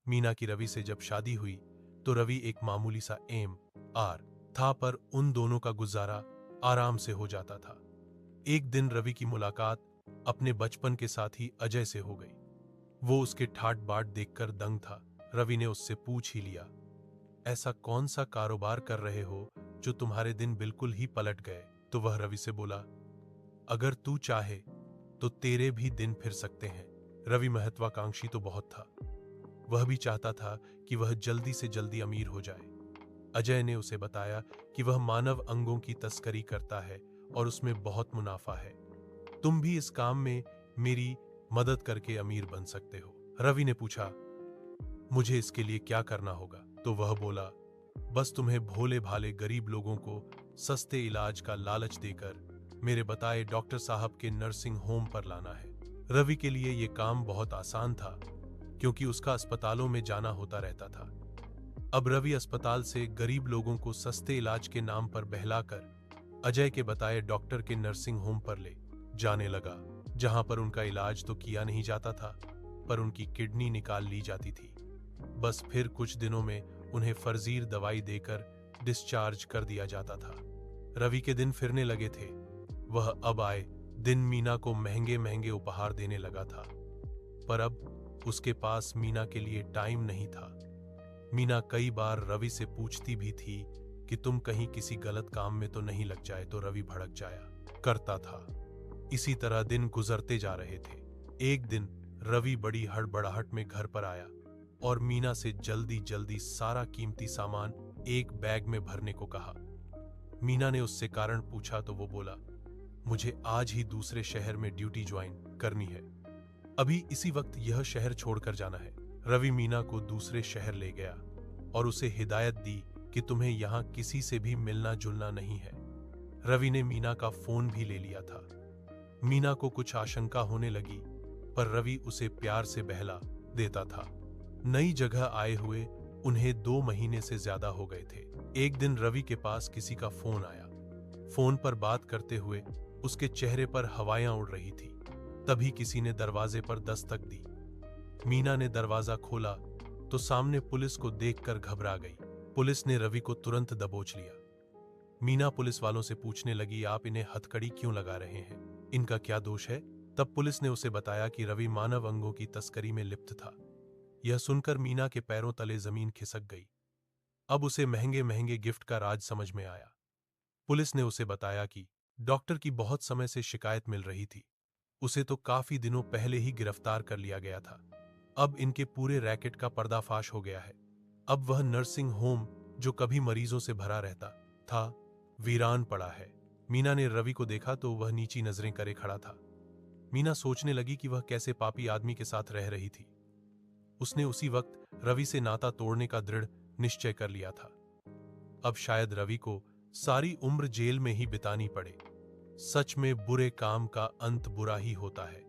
मीना की रवि से जब शादी हुई तो रवि एक मामूली सा आर था, पर उन दोनों का गुजारा आराम से हो जाता था। एक दिन रवि की मुलाकात अपने बचपन के साथी अजय से हो गई। वो उसके ठाट बाट देखकर दंग था। रवि ने उससे पूछ ही लिया, ऐसा कौन सा कारोबार कर रहे हो जो तुम्हारे दिन बिल्कुल ही पलट गए? तो वह रवि से बोला, अगर तू चाहे तो तेरे भी दिन फिर सकते हैं। रवि महत्वाकांक्षी तो बहुत था। वह भी चाहता था कि वह जल्दी से जल्दी अमीर हो जाए। अजय ने उसे बताया कि वह मानव अंगों की तस्करी करता है और उसमें बहुत मुनाफा है। तुम भी इस काम में मेरी मदद करके अमीर बन सकते हो। रवि ने पूछा, मुझे इसके लिए क्या करना होगा? तो वह बोला, बस तुम्हें भोले भाले गरीब लोगों को सस्ते इलाज का लालच देकर मेरे बताए डॉक्टर साहब के नर्सिंग होम पर लाना है। रवि के लिए यह काम बहुत आसान था, क्योंकि उसका अस्पतालों में जाना होता रहता था। अब रवि अस्पताल से गरीब लोगों को सस्ते इलाज के नाम पर बहलाकर अजय के बताए डॉक्टर के नर्सिंग होम पर ले जाने लगा, जहां पर उनका इलाज तो किया नहीं जाता था, पर उनकी किडनी निकाल ली जाती थी। बस फिर कुछ दिनों में उन्हें फर्जीर दवाई देकर डिस्चार्ज कर दिया जाता था। रवि के दिन फिरने लगे थे। वह अब आए दिन मीना को महंगे महंगे उपहार देने लगा था, पर अब उसके पास मीना के लिए टाइम नहीं था। मीना कई बार रवि से पूछती भी थी कि तुम कहीं किसी गलत काम में तो नहीं लग जाए, तो रवि भड़क जाया करता था। इसी तरह दिन गुजरते जा रहे थे। एक दिन रवि बड़ी हड़बड़ाहट में घर पर आया और मीना से जल्दी जल्दी सारा कीमती सामान एक बैग में भरने को कहा। मीना ने उससे कारण पूछा तो वो बोला, मुझे आज ही दूसरे शहर में ड्यूटी ज्वाइन करनी है। अभी इसी वक्त यह शहर छोड़कर जाना है। रवि मीना को दूसरे शहर ले गया और उसे हिदायत दी कि तुम्हें यहां किसी से भी मिलना जुलना नहीं है। रवि ने मीना का फोन भी ले लिया था। मीना को कुछ आशंका होने लगी, पर रवि उसे प्यार से बहला देता था। नई जगह आए हुए उन्हें 2 महीने से ज्यादा हो गए थे। एक दिन रवि के पास किसी का फोन आया। फोन पर बात करते हुए उसके चेहरे पर हवाएं उड़ रही थी। तभी किसी ने दरवाजे पर दस्तक दी। मीना ने दरवाजा खोला तो सामने पुलिस को देखकर घबरा गई। पुलिस ने रवि को तुरंत दबोच लिया। मीना पुलिस वालों से पूछने लगी, आप इन्हें हथकड़ी क्यों लगा रहे हैं? इनका क्या दोष है? तब पुलिस ने उसे बताया कि रवि मानव अंगों की तस्करी में लिप्त था। यह सुनकर मीना के पैरों तले जमीन खिसक गई। अब उसे महंगे महंगे गिफ्ट का राज समझ में आया। पुलिस ने उसे बताया कि डॉक्टर की बहुत समय से शिकायत मिल रही थी। उसे तो काफी दिनों पहले ही गिरफ्तार कर लिया गया था। अब इनके पूरे रैकेट का पर्दाफाश हो गया है। अब वह नर्सिंग होम जो कभी मरीजों से भरा रहता था, वीरान पड़ा है। मीना ने रवि को देखा तो वह नीची नजरें करे खड़ा था। मीना सोचने लगी कि वह कैसे पापी आदमी के साथ रह रही थी। उसने उसी वक्त रवि से नाता तोड़ने का दृढ़ निश्चय कर लिया था। अब शायद रवि को सारी उम्र जेल में ही बितानी पड़े। सच में बुरे काम का अंत बुरा ही होता है।